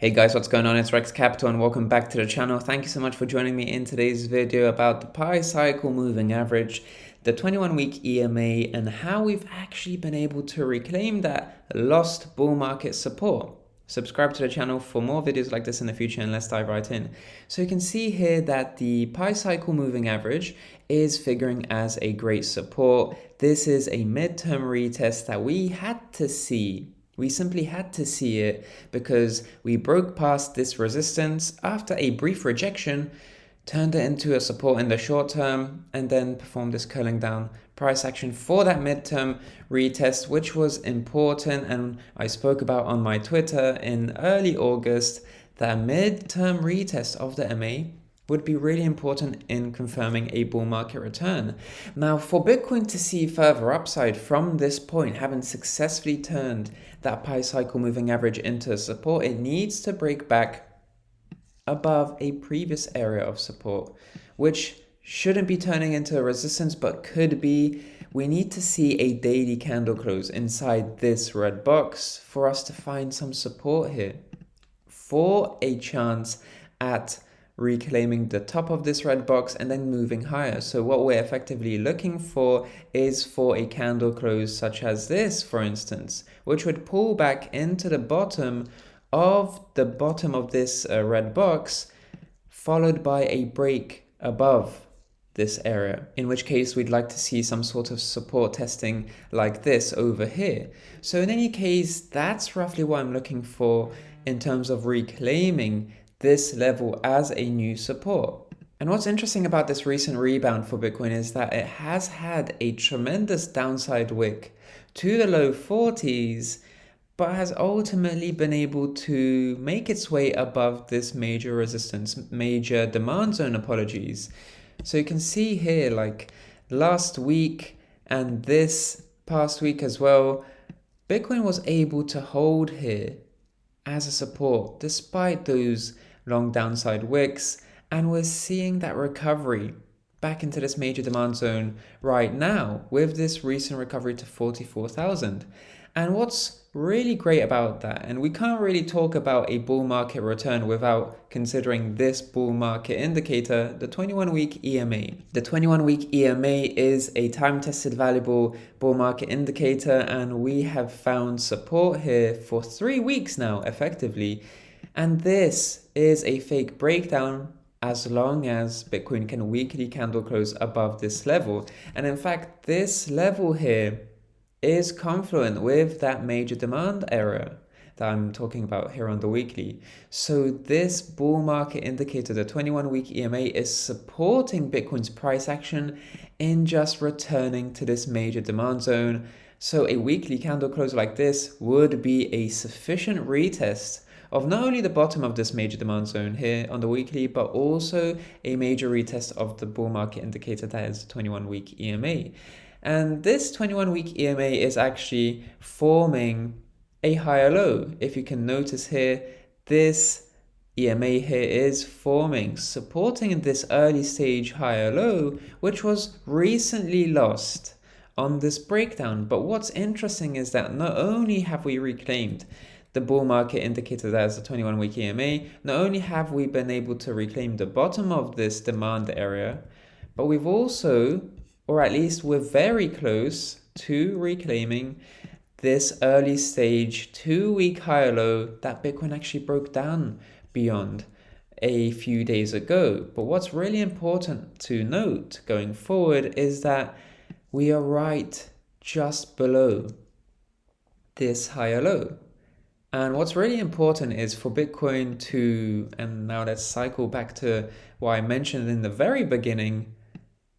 Hey guys, what's going on? It's Rekt Capital and welcome back to the channel. Thank you so much for joining me in today's video about the Pi Cycle Moving Average, the 21-week EMA, and how we've actually been able to reclaim that lost bull market support. Subscribe to the channel for more videos like this in the future, and let's dive right in. So you can see here that the Pi Cycle Moving Average is figuring as a great support. This is a midterm retest that we had to see. We simply had to see it because we broke past this resistance after a brief rejection, turned it into a support in the short term, and then performed this curling down price action for that midterm retest, which was important. And I spoke about on my Twitter in early August that midterm retest of the MA would be really important in confirming a bull market return. Now, for Bitcoin to see further upside from this point, having successfully turned that Pi Cycle Moving Average into support, it needs to break back above a previous area of support, which shouldn't be turning into a resistance, but could be. We need to see a daily candle close inside this red box for us to find some support here for a chance at reclaiming the top of this red box and then moving higher. So what we're effectively looking for is for a candle close such as this, for instance, which would pull back into the bottom of this red box, followed by a break above this area, in which case we'd like to see some sort of support testing like this over here. So in any case, that's roughly what I'm looking for in terms of reclaiming this level as a new support. And what's interesting about this recent rebound for Bitcoin is that it has had a tremendous downside wick to the low 40s, but has ultimately been able to make its way above this major resistance, major demand zone, apologies. So you can see here, like last week and this past week as well, Bitcoin was able to hold here as a support despite those long downside wicks, and we're seeing that recovery back into this major demand zone right now with this recent recovery to 44,000. And what's really great about that, and we can't really talk about a bull market return without considering this bull market indicator, the 21-week EMA. The 21-week EMA is a time-tested valuable bull market indicator, and we have found support here for 3 weeks now, effectively. And this is a fake breakdown as long as Bitcoin can weekly candle close above this level. And in fact, this level here is confluent with that major demand area that I'm talking about here on the weekly. So this bull market indicator, the 21-week EMA, is supporting Bitcoin's price action in just returning to this major demand zone. So a weekly candle close like this would be a sufficient retest of not only the bottom of this major demand zone here on the weekly, but also a major retest of the bull market indicator that is the 21-week EMA. And this 21-week EMA is actually forming a higher low. If you can notice here, this EMA here is forming, supporting this early stage higher low, which was recently lost on this breakdown. But what's interesting is that not only have we reclaimed the bull market indicator that is the 21-week EMA, not only have we been able to reclaim the bottom of this demand area, but we've also, or at least we're very close to reclaiming this early stage 2-week higher low that Bitcoin actually broke down beyond a few days ago. But what's really important to note going forward is that we are right just below this higher low. And what's really important is for Bitcoin to, and now let's cycle back to what I mentioned in the very beginning,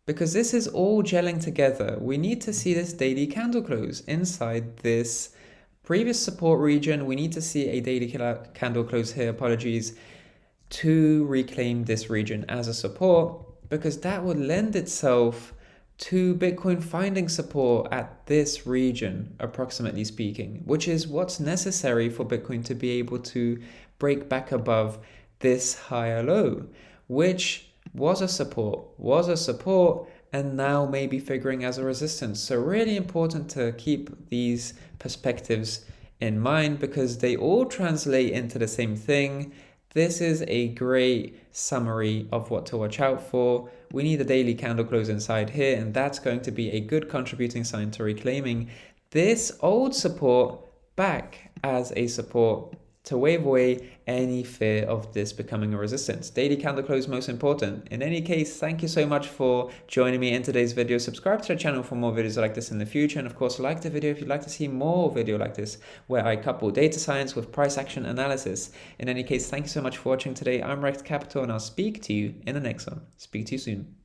because this is all gelling together. We need to see this daily candle close inside this previous support region. We need to see a daily candle close here, apologies, to reclaim this region as a support, because that would lend itself to Bitcoin finding support at this region, approximately speaking, which is what's necessary for Bitcoin to be able to break back above this higher low, which was a support, and now maybe figuring as a resistance. So really important to keep these perspectives in mind because they all translate into the same thing. This is a great summary of what to watch out for. We need a daily candle close inside here, and that's going to be a good contributing sign to reclaiming this old support back as a support to wave away any fear of this becoming a resistance. Daily candle close most important. In any case, thank you so much for joining me in today's video. Subscribe to the channel for more videos like this in the future. And of course, like the video if you'd like to see more video like this, where I couple data science with price action analysis. In any case, thank you so much for watching today. I'm Rekt Capital, and I'll speak to you in the next one. Speak to you soon.